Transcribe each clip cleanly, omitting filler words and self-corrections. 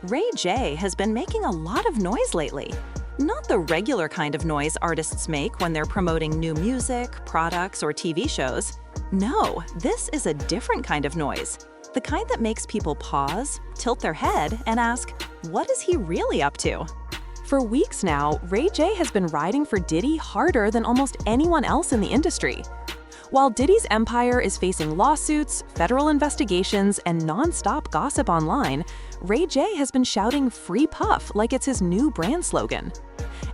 Ray J has been making a lot of noise lately. Not the regular kind of noise artists make when they're promoting new music, products, or TV shows. No, this is a different kind of noise. The kind that makes people pause, tilt their head, and ask, what is he really up to? For weeks now, Ray J has been riding for Diddy harder than almost anyone else in the industry. While Diddy's empire is facing lawsuits, federal investigations, and non-stop gossip online, Ray J has been shouting "Free Puff" like it's his new brand slogan.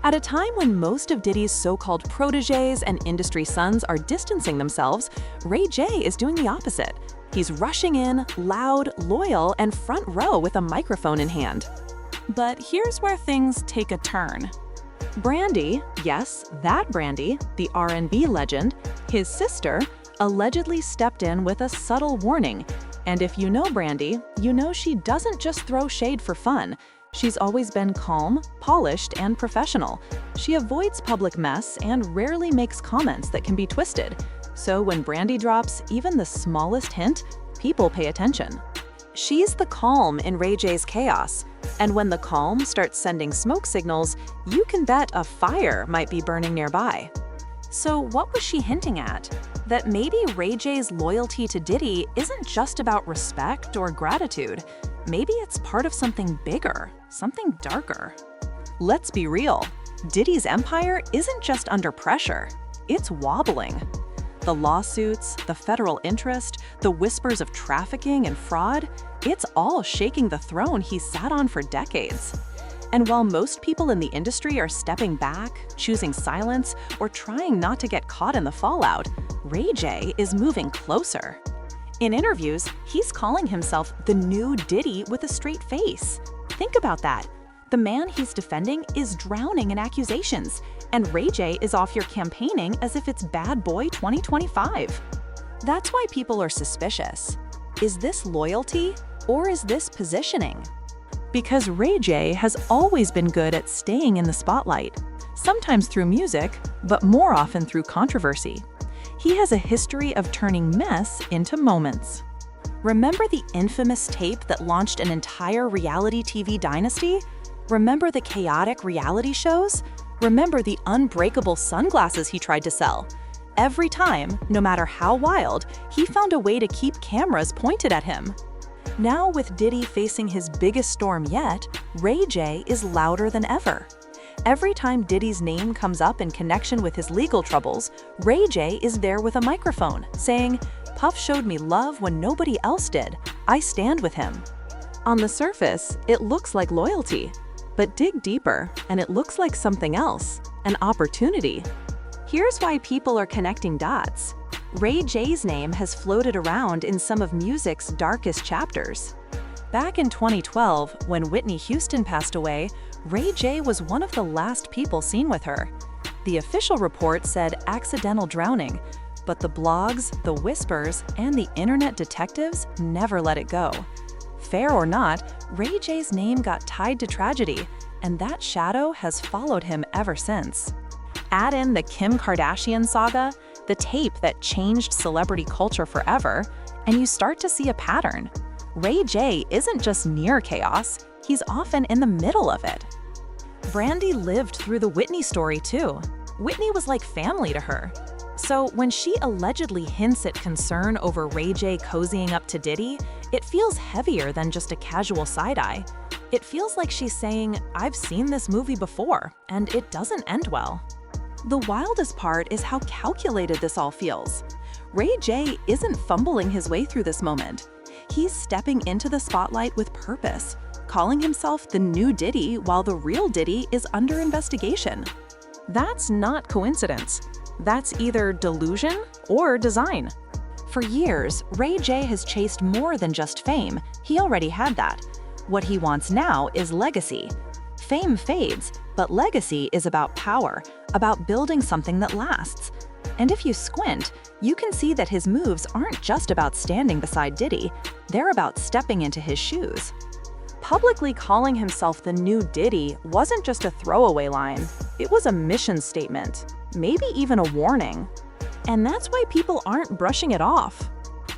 At a time when most of Diddy's so-called protégés and industry sons are distancing themselves, Ray J is doing the opposite. He's rushing in, loud, loyal, and front row with a microphone in hand. But here's where things take a turn. Brandy, yes, that Brandy, the R&B legend, his sister, allegedly stepped in with a subtle warning. And if you know Brandy, you know she doesn't just throw shade for fun. She's always been calm, polished, and professional. She avoids public mess and rarely makes comments that can be twisted. So when Brandy drops even the smallest hint, people pay attention. She's the calm in Ray J's chaos. And when the calm starts sending smoke signals, you can bet a fire might be burning nearby. So what was she hinting at? That maybe Ray J's loyalty to Diddy isn't just about respect or gratitude. Maybe it's part of something bigger, something darker. Let's be real. Diddy's empire isn't just under pressure, it's wobbling. The lawsuits, the federal interest, the whispers of trafficking and fraud, it's all shaking the throne he sat on for decades. And while most people in the industry are stepping back, choosing silence, or trying not to get caught in the fallout, Ray J is moving closer. In interviews, he's calling himself the new Diddy with a straight face. Think about that. The man he's defending is drowning in accusations, and Ray J is off here campaigning as if it's Bad Boy 2025. That's why people are suspicious. Is this loyalty, or is this positioning? Because Ray J has always been good at staying in the spotlight, sometimes through music, but more often through controversy. He has a history of turning mess into moments. Remember the infamous tape that launched an entire reality TV dynasty? Remember the chaotic reality shows? Remember the unbreakable sunglasses he tried to sell? Every time, no matter how wild, he found a way to keep cameras pointed at him. Now with Diddy facing his biggest storm yet, Ray J is louder than ever. Every time Diddy's name comes up in connection with his legal troubles, Ray J is there with a microphone, saying, "Puff showed me love when nobody else did. I stand with him." On the surface, it looks like loyalty. But dig deeper, and it looks like something else, an opportunity. Here's why people are connecting dots. Ray J's name has floated around in some of music's darkest chapters. Back in 2012, when Whitney Houston passed away, Ray J was one of the last people seen with her. The official report said accidental drowning, but the blogs, the whispers, and the internet detectives never let it go. Fair or not, Ray J's name got tied to tragedy, and that shadow has followed him ever since. Add in the Kim Kardashian saga, the tape that changed celebrity culture forever, and you start to see a pattern. Ray J isn't just near chaos, he's often in the middle of it. Brandy lived through the Whitney story too. Whitney was like family to her. So when she allegedly hints at concern over Ray J cozying up to Diddy, it feels heavier than just a casual side-eye. It feels like she's saying, "I've seen this movie before, and it doesn't end well." The wildest part is how calculated this all feels. Ray J isn't fumbling his way through this moment. He's stepping into the spotlight with purpose, calling himself the new Diddy while the real Diddy is under investigation. That's not coincidence. That's either delusion or design. For years, Ray J has chased more than just fame. He already had that. What he wants now is legacy. Fame fades, but legacy is about power, about building something that lasts. And if you squint, you can see that his moves aren't just about standing beside Diddy, they're about stepping into his shoes. Publicly calling himself the new Diddy wasn't just a throwaway line, it was a mission statement, maybe even a warning. And that's why people aren't brushing it off.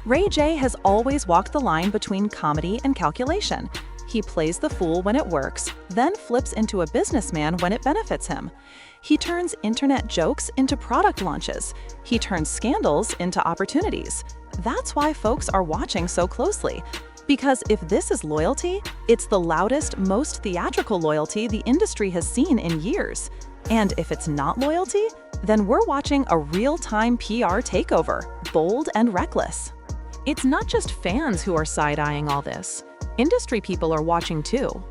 Ray J has always walked the line between comedy and calculation. He plays the fool when it works, then flips into a businessman when it benefits him. He turns internet jokes into product launches. He turns scandals into opportunities. That's why folks are watching so closely. Because if this is loyalty, it's the loudest, most theatrical loyalty the industry has seen in years. And if it's not loyalty, then we're watching a real-time PR takeover, bold and reckless. It's not just fans who are side-eyeing all this. Industry people are watching too.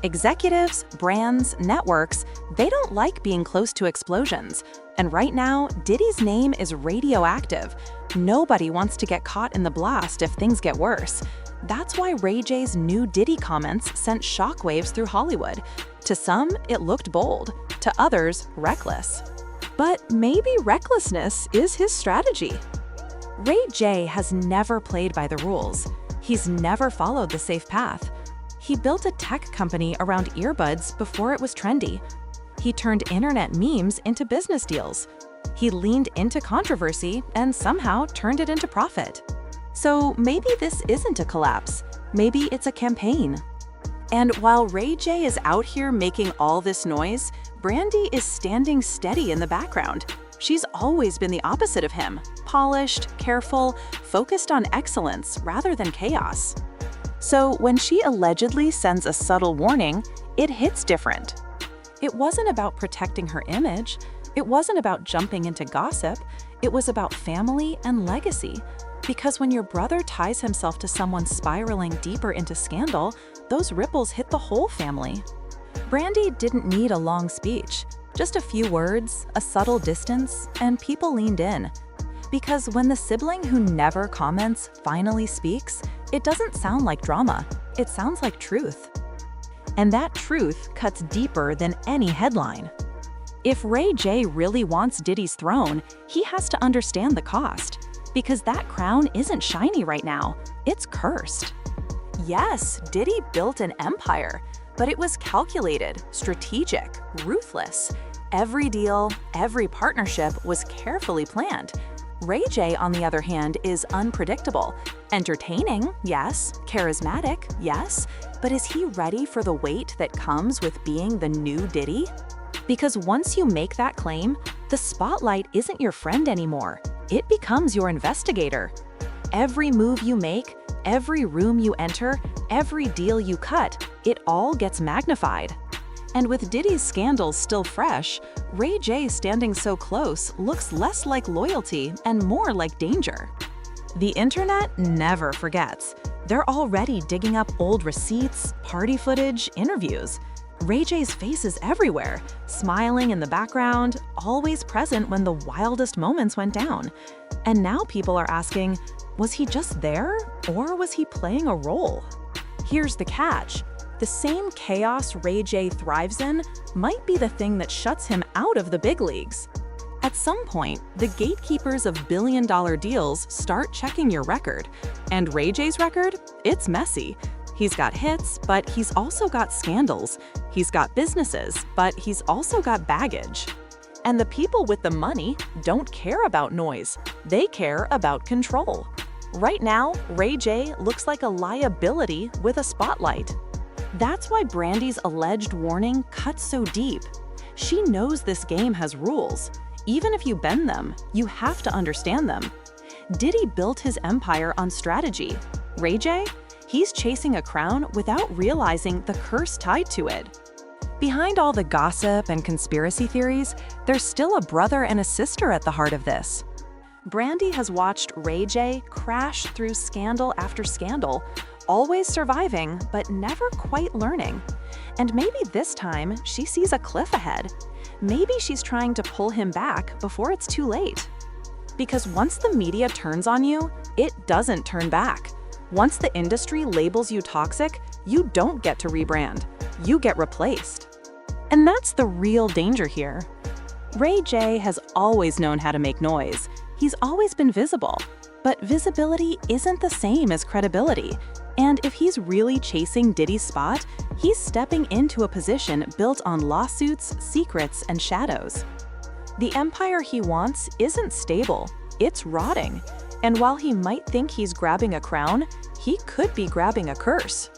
Executives, brands, networks, they don't like being close to explosions. And right now, Diddy's name is radioactive. Nobody wants to get caught in the blast if things get worse. That's why Ray J's new Diddy comments sent shockwaves through Hollywood. To some, it looked bold. To others, reckless. But maybe recklessness is his strategy. Ray J has never played by the rules. He's never followed the safe path. He built a tech company around earbuds before it was trendy. He turned internet memes into business deals. He leaned into controversy and somehow turned it into profit. So maybe this isn't a collapse. Maybe it's a campaign. And while Ray J is out here making all this noise, Brandy is standing steady in the background. She's always been the opposite of him, polished, careful, focused on excellence rather than chaos. So when she allegedly sends a subtle warning, it hits different. It wasn't about protecting her image. It wasn't about jumping into gossip. It was about family and legacy. Because when your brother ties himself to someone spiraling deeper into scandal, those ripples hit the whole family. Brandy didn't need a long speech. Just a few words, a subtle distance, and people leaned in. Because when the sibling who never comments finally speaks, it doesn't sound like drama. It sounds like truth. And that truth cuts deeper than any headline. If Ray J really wants Diddy's throne, he has to understand the cost. Because that crown isn't shiny right now, it's cursed. Yes, Diddy built an empire, but it was calculated, strategic, ruthless. Every deal, every partnership was carefully planned. Ray J, on the other hand, is unpredictable. Entertaining, yes. Charismatic, yes. But is he ready for the weight that comes with being the new Diddy? Because once you make that claim, the spotlight isn't your friend anymore. It becomes your investigator. Every move you make, every room you enter, every deal you cut, it all gets magnified. And with Diddy's scandals still fresh, Ray J standing so close looks less like loyalty and more like danger. The internet never forgets. They're already digging up old receipts, party footage, interviews. Ray J's face is everywhere, smiling in the background, always present when the wildest moments went down. And now people are asking, was he just there, or was he playing a role? Here's the catch. The same chaos Ray J thrives in might be the thing that shuts him out of the big leagues. At some point, the gatekeepers of billion-dollar deals start checking your record. And Ray J's record? It's messy. He's got hits, but he's also got scandals. He's got businesses, but he's also got baggage. And the people with the money don't care about noise. They care about control. Right now, Ray J looks like a liability with a spotlight. That's why Brandy's alleged warning cuts so deep. She knows this game has rules. Even if you bend them, you have to understand them. Diddy built his empire on strategy. Ray J? He's chasing a crown without realizing the curse tied to it. Behind all the gossip and conspiracy theories, there's still a brother and a sister at the heart of this. Brandy has watched Ray J crash through scandal after scandal, always surviving but never quite learning. And maybe this time she sees a cliff ahead. Maybe she's trying to pull him back before it's too late. Because once the media turns on you, it doesn't turn back. Once the industry labels you toxic, you don't get to rebrand. You get replaced. And that's the real danger here. Ray J has always known how to make noise. He's always been visible. But visibility isn't the same as credibility. And if he's really chasing Diddy's spot, he's stepping into a position built on lawsuits, secrets, and shadows. The empire he wants isn't stable. It's rotting. And while he might think he's grabbing a crown, he could be grabbing a curse.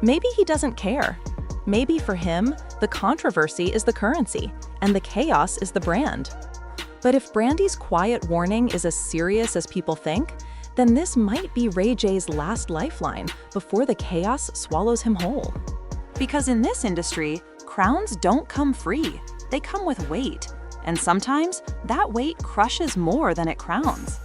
Maybe he doesn't care. Maybe for him, the controversy is the currency, and the chaos is the brand. But if Brandy's quiet warning is as serious as people think, then this might be Ray J's last lifeline before the chaos swallows him whole. Because in this industry, crowns don't come free. They come with weight. And sometimes that weight crushes more than it crowns.